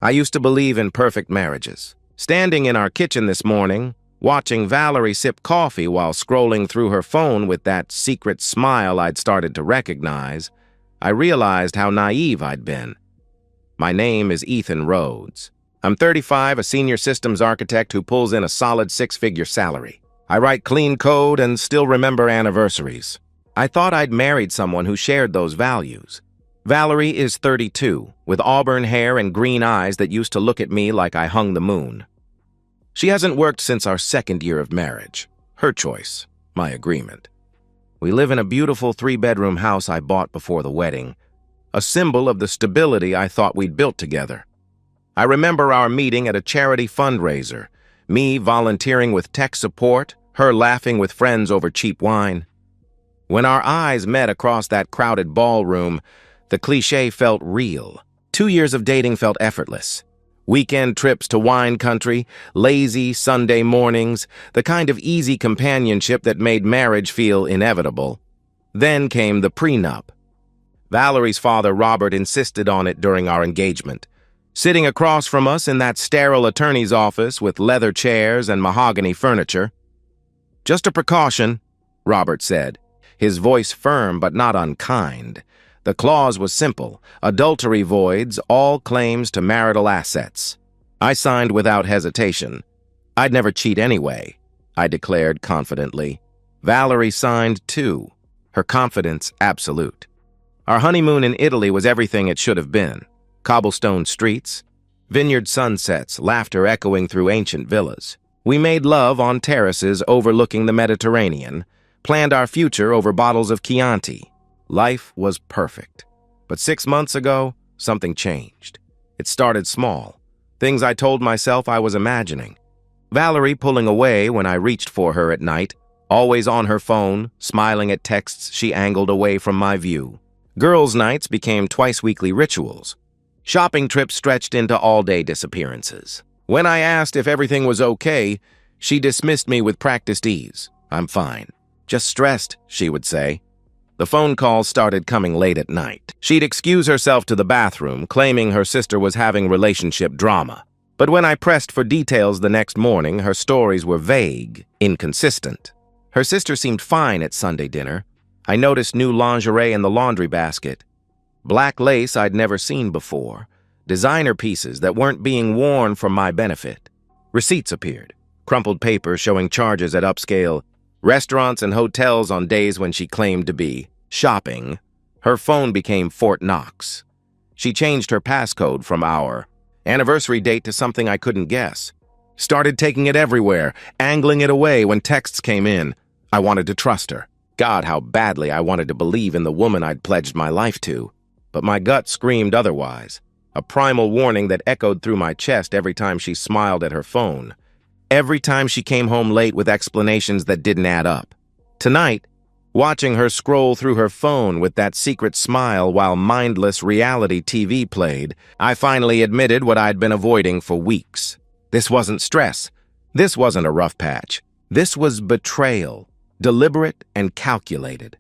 I used to believe in perfect marriages. Standing in our kitchen this morning, watching Valerie sip coffee while scrolling through her phone with that secret smile I'd started to recognize, I realized how naive I'd been. My name is Ethan Rhodes. I'm 35, a senior systems architect who pulls in a solid six-figure salary. I write clean code and still remember anniversaries. I thought I'd married someone who shared those values. Valerie is 32, with auburn hair and green eyes that used to look at me like I hung the moon. She hasn't worked since our second year of marriage. Her choice, my agreement. We live in a beautiful three-bedroom house I bought before the wedding, a symbol of the stability I thought we'd built together. I remember our meeting at a charity fundraiser, me volunteering with tech support, her laughing with friends over cheap wine. When our eyes met across that crowded ballroom, the cliché felt real. 2 years of dating felt effortless. Weekend trips to wine country, lazy Sunday mornings, the kind of easy companionship that made marriage feel inevitable. Then came the prenup. Valerie's father, Robert, insisted on it during our engagement. Sitting across from us in that sterile attorney's office with leather chairs and mahogany furniture. "Just a precaution," Robert said, his voice firm but not unkind. The clause was simple: adultery voids all claims to marital assets. I signed without hesitation. I'd never cheat anyway, I declared confidently. Valerie signed too, her confidence absolute. Our honeymoon in Italy was everything it should have been. Cobblestone streets, vineyard sunsets, laughter echoing through ancient villas. We made love on terraces overlooking the Mediterranean, planned our future over bottles of Chianti. Life was perfect. But 6 months ago, something changed. It started small. Things I told myself I was imagining. Valerie pulling away when I reached for her at night, always on her phone, smiling at texts she angled away from my view. Girls' nights became twice-weekly rituals. Shopping trips stretched into all-day disappearances. When I asked if everything was okay, she dismissed me with practiced ease. "I'm fine. Just stressed," she would say. The phone calls started coming late at night. She'd excuse herself to the bathroom, claiming her sister was having relationship drama. But when I pressed for details the next morning, her stories were vague, inconsistent. Her sister seemed fine at Sunday dinner. I noticed new lingerie in the laundry basket. Black lace I'd never seen before. Designer pieces that weren't being worn for my benefit. Receipts appeared. Crumpled paper showing charges at upscale restaurants and hotels on days when she claimed to be shopping. Her phone became Fort Knox. She changed her passcode from our anniversary date to something I couldn't guess. Started taking it everywhere, angling it away when texts came in. I wanted to trust her. God, how badly I wanted to believe in the woman I'd pledged my life to. But my gut screamed otherwise. A primal warning that echoed through my chest every time she smiled at her phone. Every time she came home late with explanations that didn't add up. Tonight, watching her scroll through her phone with that secret smile while mindless reality TV played, I finally admitted what I'd been avoiding for weeks. This wasn't stress. This wasn't a rough patch. This was betrayal, deliberate and calculated.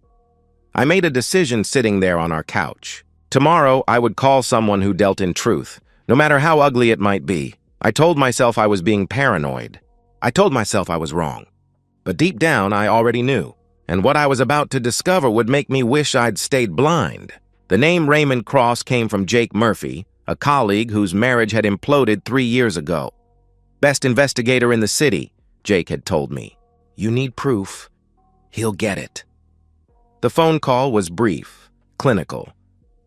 I made a decision sitting there on our couch. Tomorrow, I would call someone who dealt in truth, no matter how ugly it might be. I told myself I was being paranoid. I told myself I was wrong. But deep down, I already knew. And what I was about to discover would make me wish I'd stayed blind. The name Raymond Cross came from Jake Murphy, a colleague whose marriage had imploded 3 years ago. "Best investigator in the city," Jake had told me. "You need proof. He'll get it." The phone call was brief, clinical.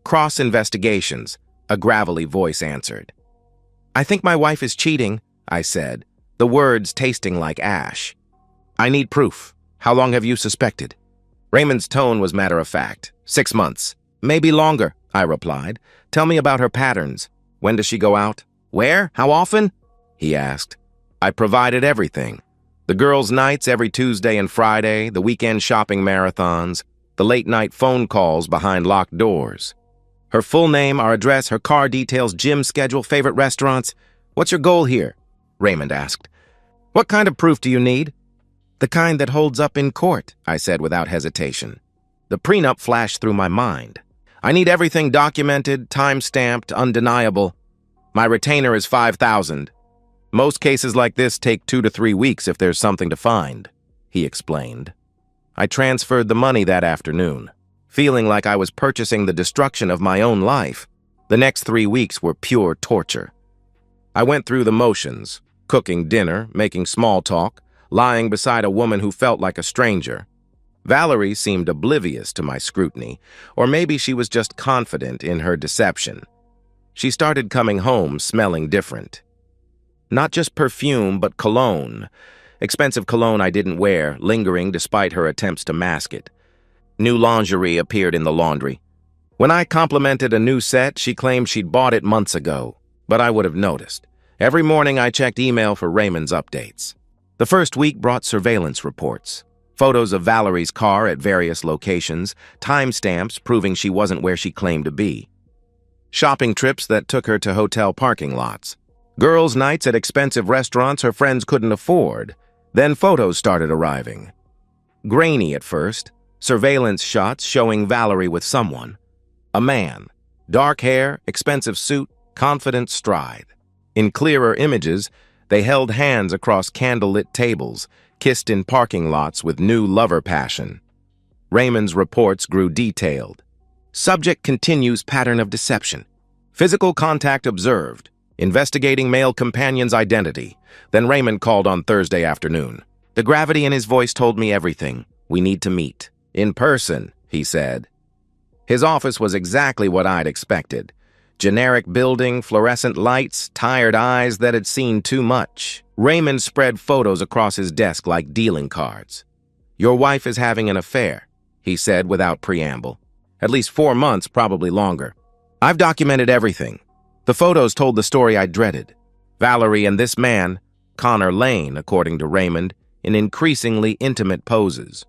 "Cross Investigations," a gravelly voice answered. "I think my wife is cheating," I said, the words tasting like ash. "I need proof. How long have you suspected?" Raymond's tone was matter-of-fact. 6 months. "Maybe longer," I replied. "Tell me about her patterns. When does she go out? Where? How often?" he asked. I provided everything. The girls' nights every Tuesday and Friday, the weekend shopping marathons, the late-night phone calls behind locked doors. Her full name, our address, her car details, gym schedule, favorite restaurants. "What's your goal here?" Raymond asked. "What kind of proof do you need?" "The kind that holds up in court," I said without hesitation. The prenup flashed through my mind. "I need everything documented, time-stamped, undeniable." My retainer is $5,000. Most cases like this take 2 to 3 weeks if there's something to find, he explained. I transferred the money that afternoon, feeling like I was purchasing the destruction of my own life. The next 3 weeks were pure torture. I went through the motions, cooking dinner, making small talk, lying beside a woman who felt like a stranger. Valerie seemed oblivious to my scrutiny, or maybe she was just confident in her deception. She started coming home smelling different. Not just perfume, but cologne. Expensive cologne I didn't wear, lingering despite her attempts to mask it. New lingerie appeared in the laundry. When I complimented a new set, she claimed she'd bought it months ago, but I would have noticed. Every morning I checked email for Raymond's updates. The first week brought surveillance reports. Photos of Valerie's car at various locations, timestamps proving she wasn't where she claimed to be. Shopping trips that took her to hotel parking lots. Girls' nights at expensive restaurants her friends couldn't afford. Then photos started arriving. Grainy at first, surveillance shots showing Valerie with someone. A man. Dark hair, expensive suit, confident stride. In clearer images, they held hands across candlelit tables, kissed in parking lots with new lover passion. Raymond's reports grew detailed. Subject continues pattern of deception. Physical contact observed. Investigating male companion's identity. Then Raymond called on Thursday afternoon. The gravity in his voice told me everything. We need to meet. In person, he said. His office was exactly what I'd expected. Generic building, fluorescent lights, tired eyes that had seen too much. Raymond spread photos across his desk like dealing cards. Your wife is having an affair, he said without preamble. At least 4 months, probably longer. I've documented everything. The photos told the story I dreaded. Valerie and this man, Connor Lane, according to Raymond, in increasingly intimate poses.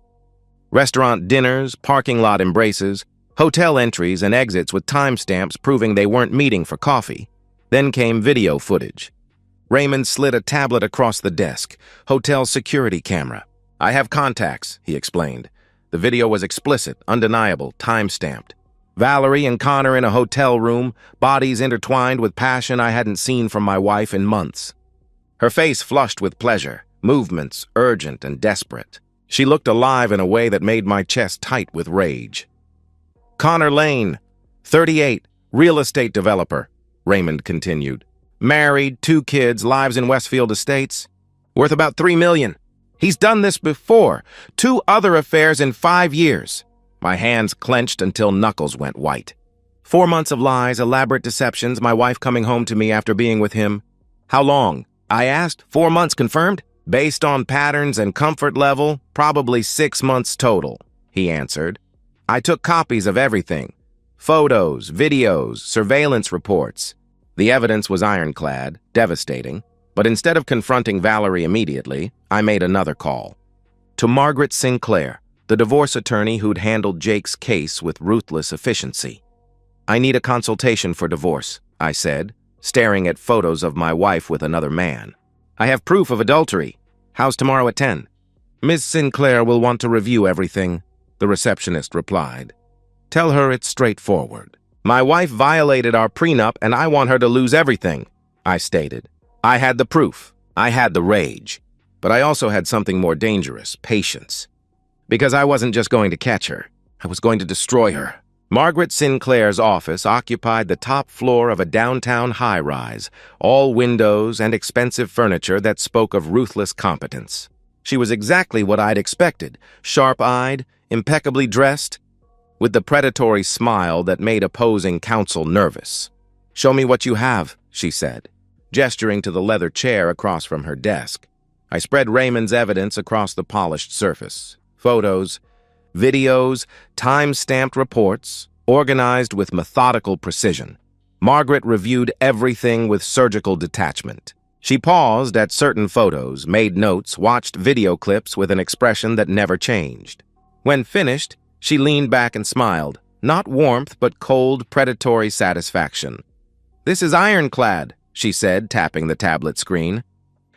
Restaurant dinners, parking lot embraces, hotel entries and exits with timestamps proving they weren't meeting for coffee. Then came video footage. Raymond slid a tablet across the desk. Hotel security camera. I have contacts, he explained. The video was explicit, undeniable, time-stamped. Valerie and Connor in a hotel room, bodies intertwined with passion I hadn't seen from my wife in months. Her face flushed with pleasure, movements urgent and desperate. She looked alive in a way that made my chest tight with rage. Connor Lane, 38, real estate developer, Raymond continued. Married, 2 kids, lives in Westfield Estates, worth about $3 million. He's done this before, 2 other affairs in 5 years. My hands clenched until knuckles went white. 4 months of lies, elaborate deceptions, my wife coming home to me after being with him. How long? I asked. 4 months confirmed? Based on patterns and comfort level, probably 6 months total, he answered. I took copies of everything. Photos, videos, surveillance reports. The evidence was ironclad, devastating, but instead of confronting Valerie immediately, I made another call. To Margaret Sinclair, the divorce attorney who'd handled Jake's case with ruthless efficiency. I need a consultation for divorce, I said, staring at photos of my wife with another man. I have proof of adultery. How's tomorrow at 10? Ms. Sinclair will want to review everything, the receptionist replied. Tell her it's straightforward. My wife violated our prenup and I want her to lose everything, I stated. I had the proof. I had the rage. But I also had something more dangerous, patience. Because I wasn't just going to catch her. I was going to destroy her. Margaret Sinclair's office occupied the top floor of a downtown high-rise, all windows and expensive furniture that spoke of ruthless competence. She was exactly what I'd expected, sharp-eyed, impeccably dressed, with the predatory smile that made opposing counsel nervous. Show me what you have, she said, gesturing to the leather chair across from her desk. I spread Raymond's evidence across the polished surface. Photos, videos, time-stamped reports, organized with methodical precision. Margaret reviewed everything with surgical detachment. She paused at certain photos, made notes, watched video clips with an expression that never changed. When finished, she leaned back and smiled, not warmth but cold, predatory satisfaction. This is ironclad, she said, tapping the tablet screen.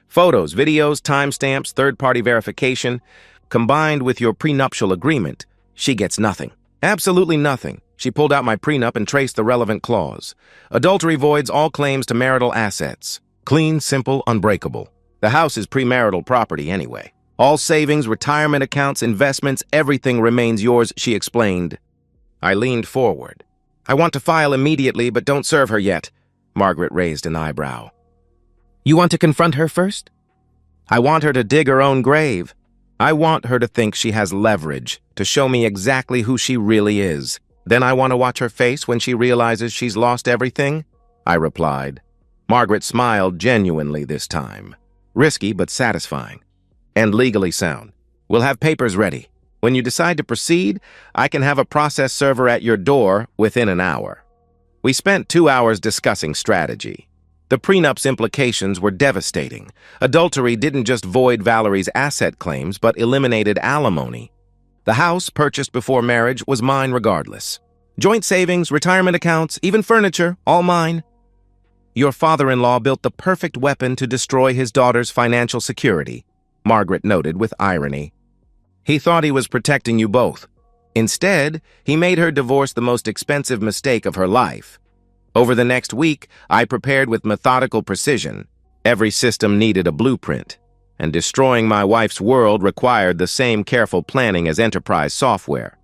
Photos, videos, timestamps, third-party verification. Combined with your prenuptial agreement, she gets nothing. Absolutely nothing. She pulled out my prenup and traced the relevant clause. Adultery voids all claims to marital assets. Clean, simple, unbreakable. The house is premarital property anyway. All savings, retirement accounts, investments, everything remains yours, she explained. I leaned forward. I want to file immediately, but don't serve her yet. Margaret raised an eyebrow. You want to confront her first? I want her to dig her own grave. I want her to think she has leverage, to show me exactly who she really is. Then I want to watch her face when she realizes she's lost everything, I replied. Margaret smiled genuinely this time. Risky, but satisfying. And legally sound. We'll have papers ready. When you decide to proceed, I can have a process server at your door within an hour. We spent 2 hours discussing strategy. The prenup's implications were devastating. Adultery didn't just void Valerie's asset claims, but eliminated alimony. The house, purchased before marriage, was mine regardless. Joint savings, retirement accounts, even furniture, all mine. Your father-in-law built the perfect weapon to destroy his daughter's financial security, Margaret noted with irony. He thought he was protecting you both. Instead, he made her divorce the most expensive mistake of her life. Over the next week, I prepared with methodical precision. Every system needed a blueprint, and destroying my wife's world required the same careful planning as enterprise software.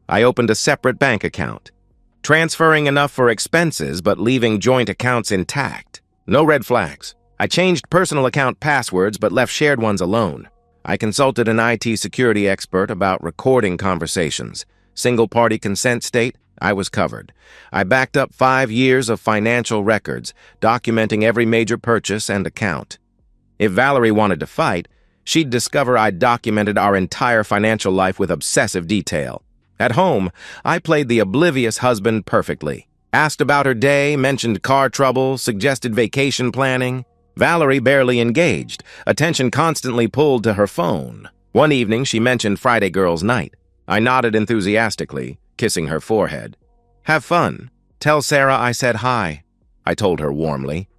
I opened a separate bank account, transferring enough for expenses but leaving joint accounts intact. No red flags. I changed personal account passwords but left shared ones alone. I consulted an IT security expert about recording conversations. Single-party consent state, I was covered. I backed up 5 years of financial records, documenting every major purchase and account. If Valerie wanted to fight, she'd discover I'd documented our entire financial life with obsessive detail. At home, I played the oblivious husband perfectly. Asked about her day, mentioned car trouble, suggested vacation planning. Valerie barely engaged, attention constantly pulled to her phone. One evening, she mentioned Friday girls' night. I nodded enthusiastically, kissing her forehead. Have fun. Tell Sarah I said hi, I told her warmly.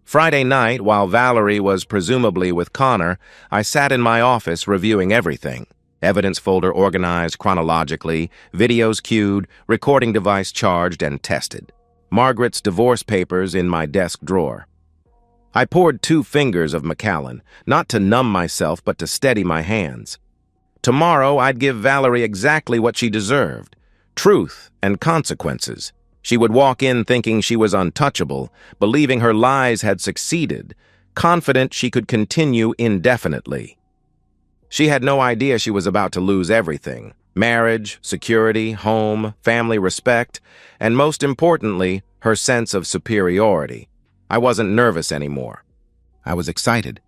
Friday night, while Valerie was presumably with Connor, I sat in my office reviewing everything. Evidence folder organized chronologically, videos queued, recording device charged and tested. Margaret's divorce papers in my desk drawer. I poured 2 fingers of Macallan, not to numb myself but to steady my hands. Tomorrow I'd give Valerie exactly what she deserved. Truth and consequences. She would walk in thinking she was untouchable, believing her lies had succeeded, confident she could continue indefinitely. She had no idea she was about to lose everything. Marriage, security, home, family respect, and most importantly, her sense of superiority. I wasn't nervous anymore. I was excited.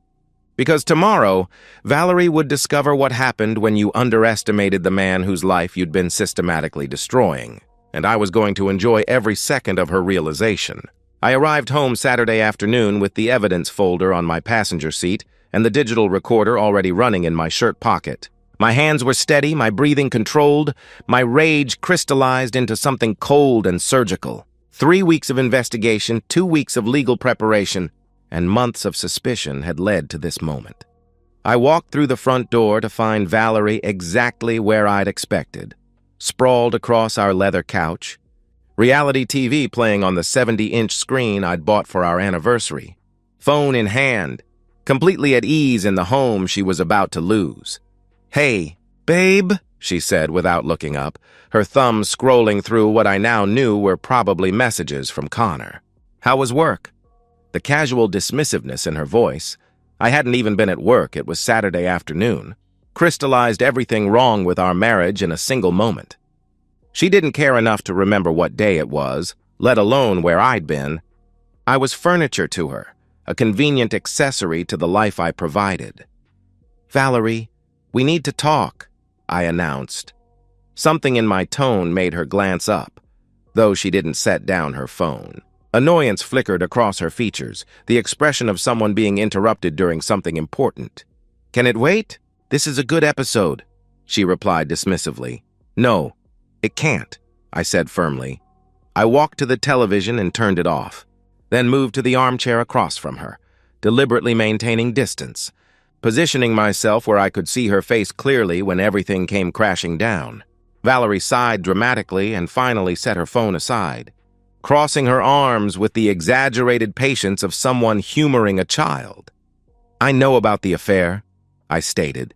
Because tomorrow, Valerie would discover what happened when you underestimated the man whose life you'd been systematically destroying, and I was going to enjoy every second of her realization. I arrived home Saturday afternoon with the evidence folder on my passenger seat and the digital recorder already running in my shirt pocket. My hands were steady, my breathing controlled, my rage crystallized into something cold and surgical. 3 weeks of investigation, 2 weeks of legal preparation, and months of suspicion had led to this moment. I walked through the front door to find Valerie exactly where I'd expected, sprawled across our leather couch, reality TV playing on the 70-inch screen I'd bought for our anniversary, phone in hand, completely at ease in the home she was about to lose. Hey, babe, she said without looking up, her thumb scrolling through what I now knew were probably messages from Connor. How was work? The casual dismissiveness in her voice, I hadn't even been at work, it was Saturday afternoon, crystallized everything wrong with our marriage in a single moment. She didn't care enough to remember what day it was, let alone where I'd been. I was furniture to her, a convenient accessory to the life I provided. Valerie, we need to talk, I announced. Something in my tone made her glance up, though she didn't set down her phone. Annoyance flickered across her features, the expression of someone being interrupted during something important. Can it wait? This is a good episode, she replied dismissively. No, it can't, I said firmly. I walked to the television and turned it off, then moved to the armchair across from her, deliberately maintaining distance, positioning myself where I could see her face clearly when everything came crashing down. Valerie sighed dramatically and finally set her phone aside, crossing her arms with the exaggerated patience of someone humoring a child. "I know about the affair," I stated.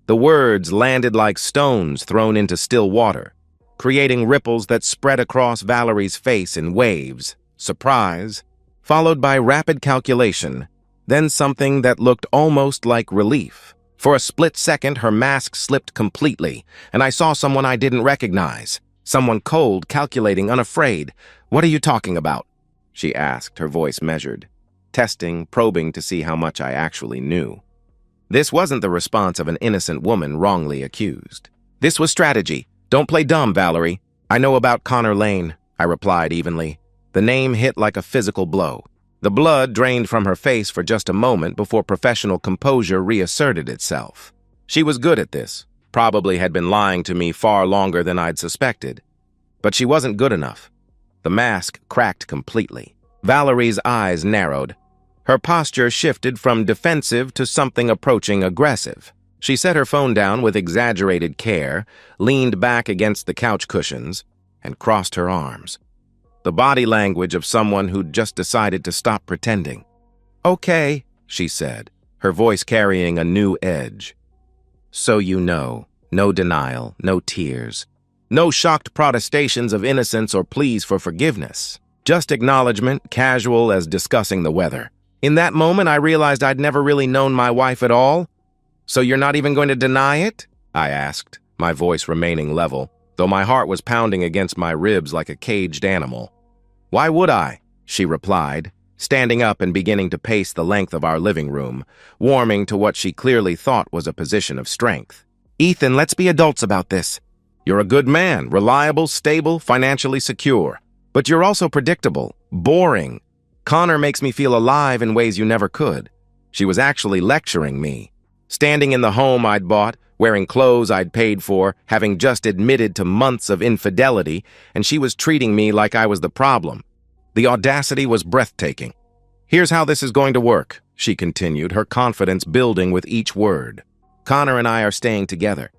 The words landed like stones thrown into still water, creating ripples that spread across Valerie's face in waves. Surprise, followed by rapid calculation, then something that looked almost like relief. For a split second, her mask slipped completely, and I saw someone I didn't recognize. Someone cold, calculating, unafraid. "What are you talking about?" she asked, her voice measured, testing, probing to see how much I actually knew. This wasn't the response of an innocent woman wrongly accused. "This was strategy. Don't play dumb, Valerie. I know about Connor Lane," I replied evenly. The name hit like a physical blow. The blood drained from her face for just a moment before professional composure reasserted itself. She was good at this, probably had been lying to me far longer than I'd suspected. But she wasn't good enough. The mask cracked completely. Valerie's eyes narrowed. Her posture shifted from defensive to something approaching aggressive. She set her phone down with exaggerated care, leaned back against the couch cushions, and crossed her arms. The body language of someone who'd just decided to stop pretending. "Okay," she said, her voice carrying a new edge. "So you know, no denial, no tears, no shocked protestations of innocence or pleas for forgiveness. Just acknowledgement, casual as discussing the weather. In that moment, I realized I'd never really known my wife at all. "So you're not even going to deny it?" I asked, my voice remaining level, though my heart was pounding against my ribs like a caged animal. "Why would I?" she replied, standing up and beginning to pace the length of our living room, warming to what she clearly thought was a position of strength. "Ethan, let's be adults about this. You're a good man, reliable, stable, financially secure. But you're also predictable, boring. Connor makes me feel alive in ways you never could." She was actually lecturing me. Standing in the home I'd bought, wearing clothes I'd paid for, having just admitted to months of infidelity, and she was treating me like I was the problem. The audacity was breathtaking. "Here's how this is going to work," she continued, her confidence building with each word. "Connor and I are staying together.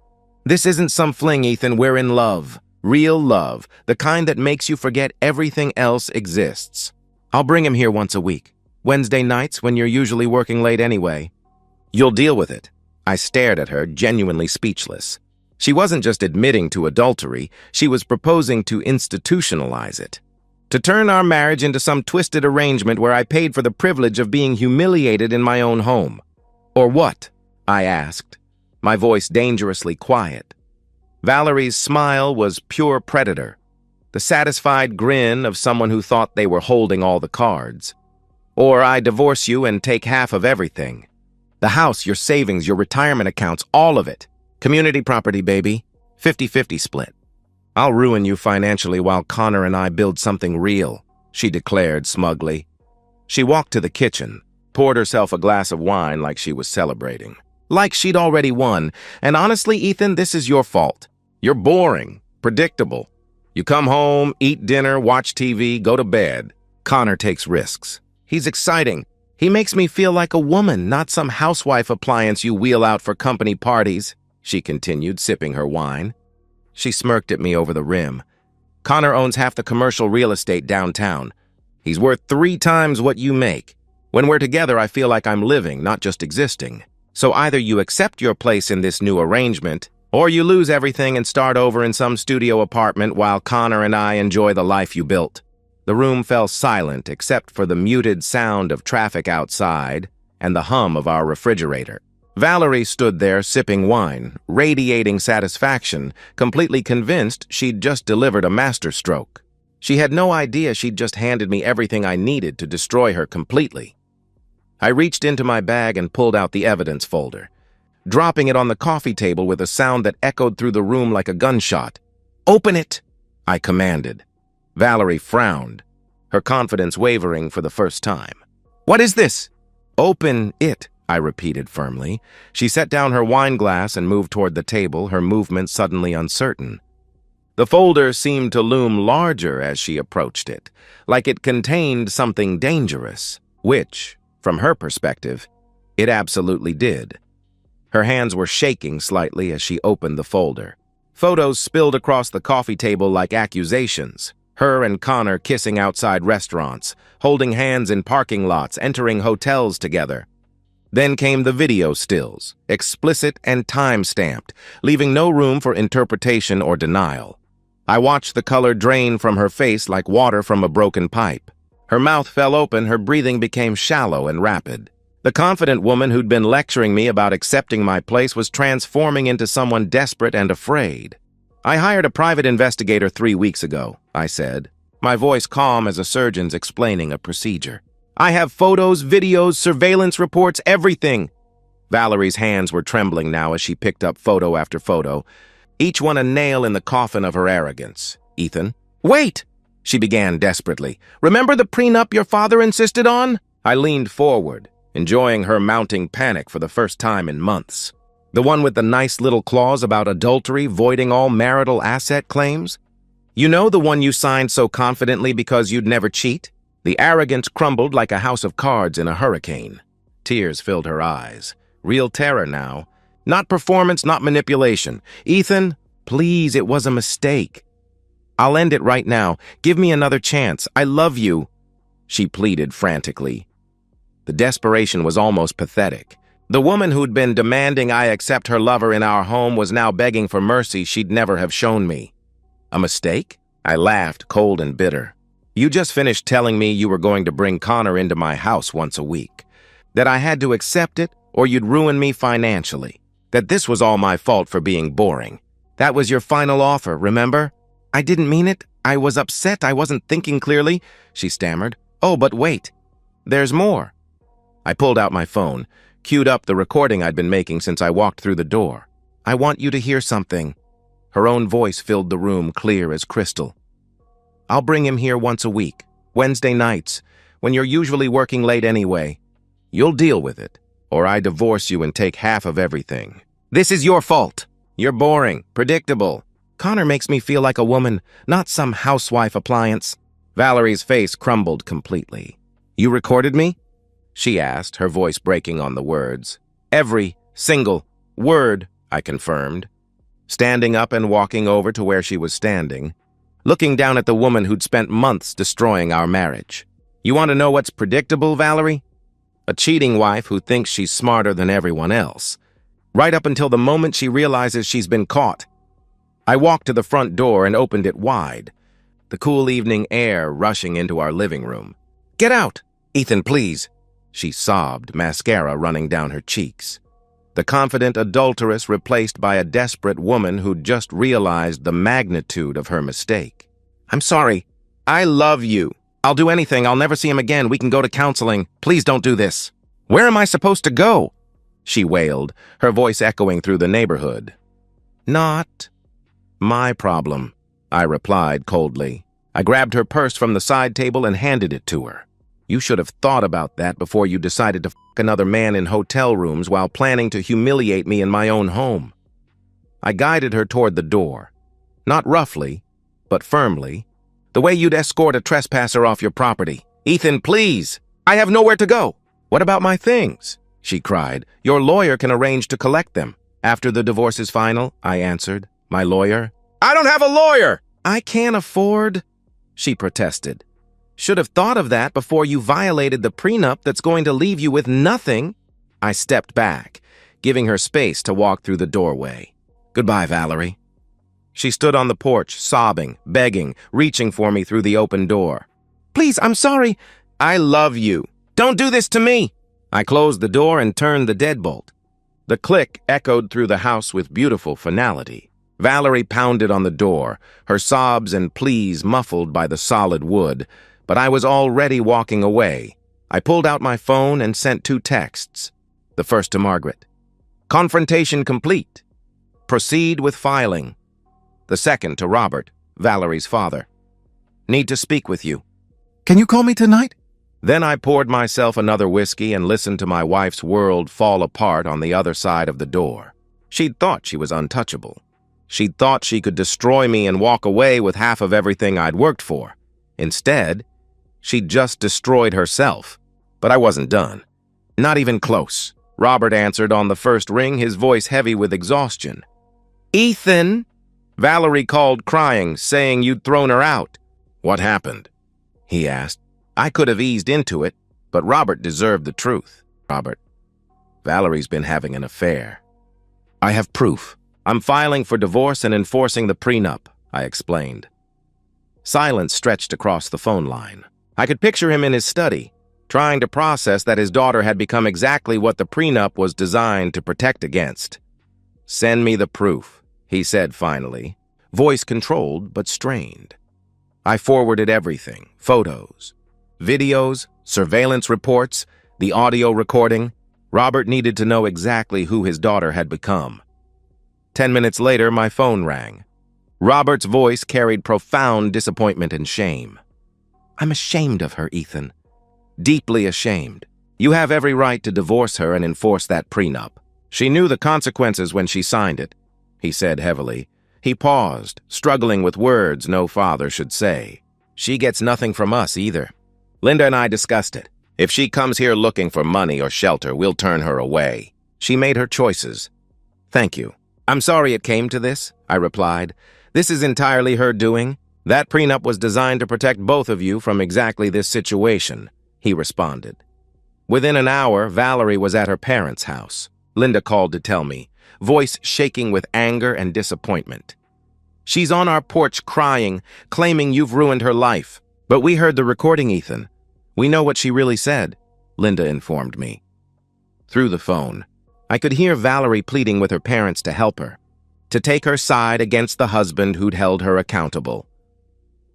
This isn't some fling, Ethan. We're in love. Real love. The kind that makes you forget everything else exists. I'll bring him here once a week. Wednesday nights when you're usually working late anyway. You'll deal with it." I stared at her, genuinely speechless. She wasn't just admitting to adultery, she was proposing to institutionalize it. To turn our marriage into some twisted arrangement where I paid for the privilege of being humiliated in my own home. "Or what?" I asked, my voice dangerously quiet. Valerie's smile was pure predator, the satisfied grin of someone who thought they were holding all the cards. "Or I divorce you and take half of everything. The house, your savings, your retirement accounts, all of it. Community property, baby. 50-50 split. I'll ruin you financially while Connor and I build something real," she declared smugly. She walked to the kitchen, poured herself a glass of wine like she was celebrating. Like she'd already won. "And honestly, Ethan, this is your fault. You're boring, predictable. You come home, eat dinner, watch TV, go to bed. Connor takes risks. He's exciting. He makes me feel like a woman, not some housewife appliance you wheel out for company parties," she continued, sipping her wine. She smirked at me over the rim. "Connor owns half the commercial real estate downtown. He's worth 3 times what you make. When we're together, I feel like I'm living, not just existing. So either you accept your place in this new arrangement, or you lose everything and start over in some studio apartment while Connor and I enjoy the life you built." The room fell silent except for the muted sound of traffic outside and the hum of our refrigerator. Valerie stood there sipping wine, radiating satisfaction, completely convinced she'd just delivered a masterstroke. She had no idea she'd just handed me everything I needed to destroy her completely. I reached into my bag and pulled out the evidence folder, dropping it on the coffee table with a sound that echoed through the room like a gunshot. "Open it!" I commanded. Valerie frowned, her confidence wavering for the first time. "What is this?" "Open it," I repeated firmly. She set down her wine glass and moved toward the table, her movement suddenly uncertain. The folder seemed to loom larger as she approached it, like it contained something dangerous, which, from her perspective, it absolutely did. Her hands were shaking slightly as she opened the folder. Photos spilled across the coffee table like accusations. Her and Connor kissing outside restaurants, holding hands in parking lots, entering hotels together. Then came the video stills, explicit and time-stamped, leaving no room for interpretation or denial. I watched the color drain from her face like water from a broken pipe. Her mouth fell open, her breathing became shallow and rapid. The confident woman who'd been lecturing me about accepting my place was transforming into someone desperate and afraid. "I hired a private investigator 3 weeks ago," I said, my voice calm as a surgeon's explaining a procedure. "I have photos, videos, surveillance reports, everything." Valerie's hands were trembling now as she picked up photo after photo, each one a nail in the coffin of her arrogance. "Ethan." "Wait!" she began desperately. "Remember the prenup your father insisted on?" I leaned forward, enjoying her mounting panic for the first time in months. "The one with the nice little clause about adultery voiding all marital asset claims? You know, the one you signed so confidently because you'd never cheat?" The arrogance crumbled like a house of cards in a hurricane. Tears filled her eyes. Real terror now. Not performance, not manipulation. "Ethan, please, it was a mistake. I'll end it right now. Give me another chance. I love you," she pleaded frantically. The desperation was almost pathetic. The woman who'd been demanding I accept her lover in our home was now begging for mercy she'd never have shown me. "A mistake?" I laughed, cold and bitter. "You just finished telling me you were going to bring Connor into my house once a week. That I had to accept it, or you'd ruin me financially. That this was all my fault for being boring. That was your final offer, remember?" "I didn't mean it. I was upset. I wasn't thinking clearly," she stammered. "Oh, but wait. There's more." I pulled out my phone, queued up the recording I'd been making since I walked through the door. "I want you to hear something." Her own voice filled the room clear as crystal. "I'll bring him here once a week, Wednesday nights, when you're usually working late anyway. You'll deal with it, or I divorce you and take half of everything. This is your fault. You're boring, predictable. Connor makes me feel like a woman, not some housewife appliance." Valerie's face crumbled completely. "You recorded me?" she asked, her voice breaking on the words. "Every single word," I confirmed, standing up and walking over to where she was standing, looking down at the woman who'd spent months destroying our marriage. "You want to know what's predictable, Valerie? A cheating wife who thinks she's smarter than everyone else, right up until the moment she realizes she's been caught." I walked to the front door and opened it wide, the cool evening air rushing into our living room. "Get out! Ethan, please!" she sobbed, mascara running down her cheeks. The confident adulteress replaced by a desperate woman who'd just realized the magnitude of her mistake. "I'm sorry. I love you. I'll do anything. I'll never see him again. We can go to counseling. Please don't do this." "Where am I supposed to go?" she wailed, her voice echoing through the neighborhood. "Not my problem," I replied coldly. I grabbed her purse from the side table and handed it to her. "You should have thought about that before you decided to f*** another man in hotel rooms while planning to humiliate me in my own home." I guided her toward the door, not roughly, but firmly, the way you'd escort a trespasser off your property. "Ethan, please! I have nowhere to go." "What about my things?" she cried. "Your lawyer can arrange to collect them." "After the divorce is final," I answered. "My lawyer?" "I don't have a lawyer!" "I can't afford," she protested. "Should have thought of that before you violated the prenup that's going to leave you with nothing." I stepped back, giving her space to walk through the doorway. "Goodbye, Valerie." She stood on the porch, sobbing, begging, reaching for me through the open door. "Please, I'm sorry." "I love you. Don't do this to me." I closed the door and turned the deadbolt. The click echoed through the house with beautiful finality. Valerie pounded on the door, her sobs and pleas muffled by the solid wood, but I was already walking away. I pulled out my phone and sent 2 texts. The first to Margaret. "Confrontation complete. Proceed with filing." The second to Robert, Valerie's father. "Need to speak with you. Can you call me tonight?" Then I poured myself another whiskey and listened to my wife's world fall apart on the other side of the door. She'd thought she was untouchable. She'd thought she could destroy me and walk away with half of everything I'd worked for. Instead, she'd just destroyed herself. But I wasn't done. Not even close. Robert answered on the first ring, his voice heavy with exhaustion. "Ethan, Valerie called crying, saying you'd thrown her out. What happened? He asked. I could have eased into it, but Robert deserved the truth. Robert, Valerie's been having an affair. I have proof. I'm filing for divorce and enforcing the prenup, I explained. Silence stretched across the phone line. I could picture him in his study, trying to process that his daughter had become exactly what the prenup was designed to protect against. Send me the proof, he said finally, voice controlled but strained. I forwarded everything, photos, videos, surveillance reports, the audio recording. Robert needed to know exactly who his daughter had become. 10 minutes later, my phone rang. Robert's voice carried profound disappointment and shame. I'm ashamed of her, Ethan. Deeply ashamed. You have every right to divorce her and enforce that prenup. She knew the consequences when she signed it, he said heavily. He paused, struggling with words no father should say. She gets nothing from us either. Linda and I discussed it. If she comes here looking for money or shelter, we'll turn her away. She made her choices. Thank you. I'm sorry it came to this, I replied. This is entirely her doing. That prenup was designed to protect both of you from exactly this situation, he responded. Within an hour, Valerie was at her parents' house. Linda called to tell me, voice shaking with anger and disappointment. She's on our porch crying, claiming you've ruined her life. But we heard the recording, Ethan. We know what she really said, Linda informed me. Through the phone, I could hear Valerie pleading with her parents to help her, to take her side against the husband who'd held her accountable.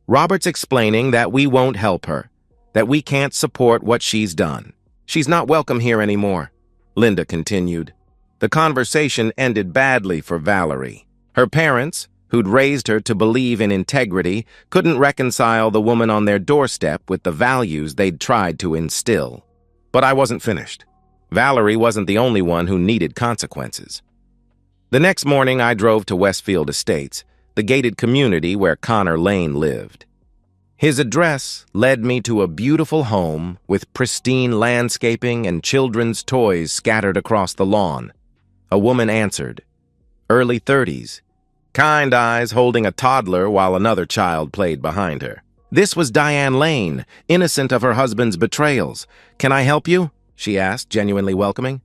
Robert's explaining that we won't help her, that we can't support what she's done. She's not welcome here anymore, Linda continued. The conversation ended badly for Valerie. Her parents, who'd raised her to believe in integrity, couldn't reconcile the woman on their doorstep with the values they'd tried to instill. But I wasn't finished. Valerie wasn't the only one who needed consequences. The next morning, I drove to Westfield Estates, the gated community where Connor Lane lived. His address led me to a beautiful home with pristine landscaping and children's toys scattered across the lawn. A woman answered, early 30s, kind eyes holding a toddler while another child played behind her. This was Diane Lane, innocent of her husband's betrayals. Can I help you? She asked, genuinely welcoming.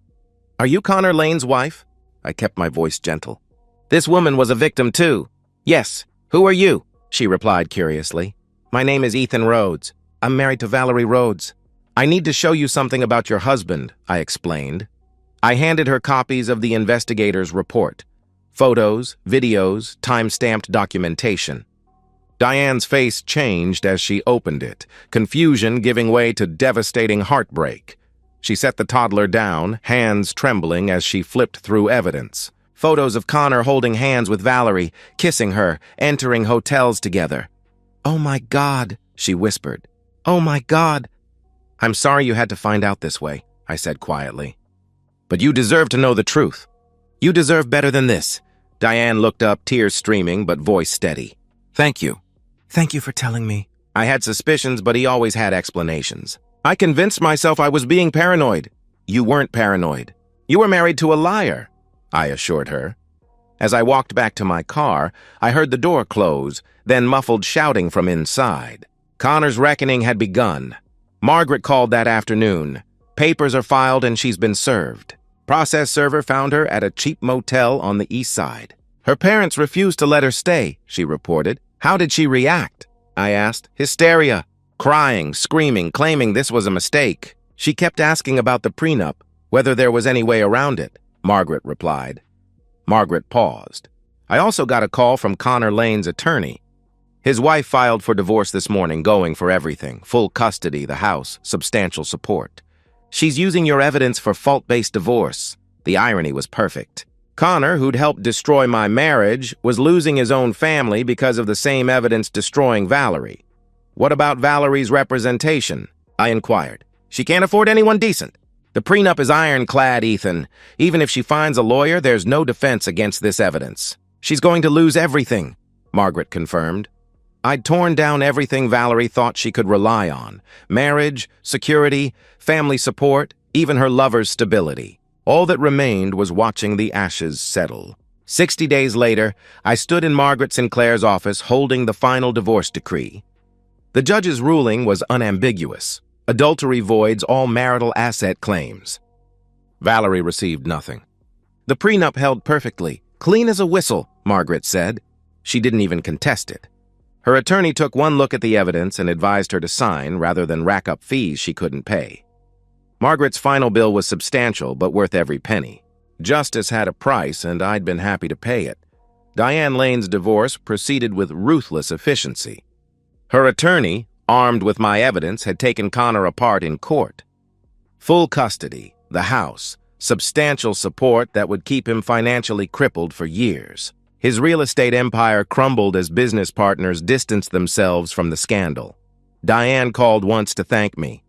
Are you Connor Lane's wife? I kept my voice gentle. This woman was a victim too. Yes. Who are you? She replied curiously. My name is Ethan Rhodes. I'm married to Valerie Rhodes. I need to show you something about your husband, I explained. I handed her copies of the investigator's report. Photos, videos, time-stamped documentation. Diane's face changed as she opened it, confusion giving way to devastating heartbreak. She set the toddler down, hands trembling as she flipped through evidence. Photos of Connor holding hands with Valerie, kissing her, entering hotels together. Oh my God, she whispered. Oh my God. I'm sorry you had to find out this way, I said quietly. But you deserve to know the truth. You deserve better than this. Diane looked up, tears streaming, but voice steady. Thank you. Thank you for telling me. I had suspicions, but he always had explanations. I convinced myself I was being paranoid. You weren't paranoid. You were married to a liar, I assured her. As I walked back to my car, I heard the door close, then muffled shouting from inside. Connor's reckoning had begun. Margaret called that afternoon. Papers are filed and she's been served. Process server found her at a cheap motel on the east side. Her parents refused to let her stay, she reported. How did she react? I asked. Hysteria. Crying, screaming, claiming this was a mistake. She kept asking about the prenup, whether there was any way around it, Margaret replied. Margaret paused. I also got a call from Connor Lane's attorney. His wife filed for divorce this morning, going for everything, full custody, the house, substantial support. She's using your evidence for fault-based divorce. The irony was perfect. Connor, who'd helped destroy my marriage, was losing his own family because of the same evidence destroying Valerie. What about Valerie's representation? I inquired. She can't afford anyone decent. The prenup is ironclad, Ethan. Even if she finds a lawyer, there's no defense against this evidence. She's going to lose everything, Margaret confirmed. I'd torn down everything Valerie thought she could rely on. Marriage, security, family support, even her lover's stability. All that remained was watching the ashes settle. 60 days later, I stood in Margaret Sinclair's office holding the final divorce decree. The judge's ruling was unambiguous. Adultery voids all marital asset claims. Valerie received nothing. The prenup held perfectly, clean as a whistle, Margaret said. She didn't even contest it. Her attorney took one look at the evidence and advised her to sign rather than rack up fees she couldn't pay. Margaret's final bill was substantial but worth every penny. Justice had a price, and I'd been happy to pay it. Diane Lane's divorce proceeded with ruthless efficiency. Her attorney, armed with my evidence, had taken Connor apart in court. Full custody, the house, substantial support that would keep him financially crippled for years. His real estate empire crumbled as business partners distanced themselves from the scandal. Diane called once to thank me.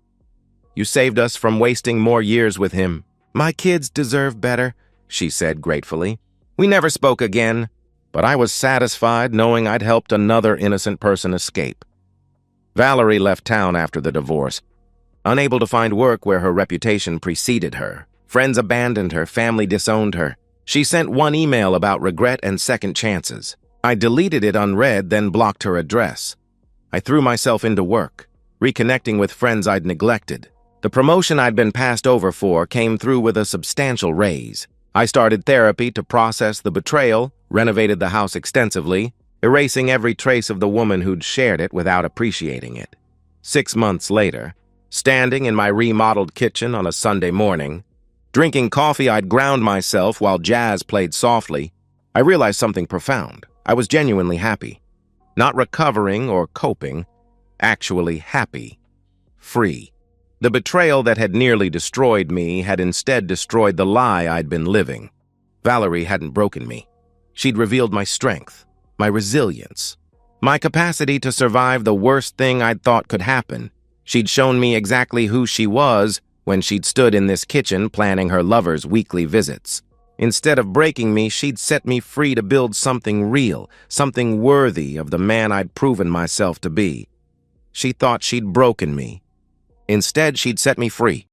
"You saved us from wasting more years with him. My kids deserve better," she said gratefully. We never spoke again, but I was satisfied knowing I'd helped another innocent person escape. Valerie left town after the divorce, unable to find work where her reputation preceded her. Friends abandoned her, family disowned her. She sent one email about regret and second chances. I deleted it unread, then blocked her address. I threw myself into work, reconnecting with friends I'd neglected. The promotion I'd been passed over for came through with a substantial raise. I started therapy to process the betrayal, renovated the house extensively, erasing every trace of the woman who'd shared it without appreciating it. 6 months later, standing in my remodeled kitchen on a Sunday morning, drinking coffee I'd ground myself while jazz played softly, I realized something profound. I was genuinely happy. Not recovering or coping, actually happy. Free. The betrayal that had nearly destroyed me had instead destroyed the lie I'd been living. Valerie hadn't broken me. She'd revealed my strength, my resilience, my capacity to survive the worst thing I'd thought could happen. She'd shown me exactly who she was when she'd stood in this kitchen planning her lover's weekly visits. Instead of breaking me, she'd set me free to build something real, something worthy of the man I'd proven myself to be. She thought she'd broken me. Instead, she'd set me free.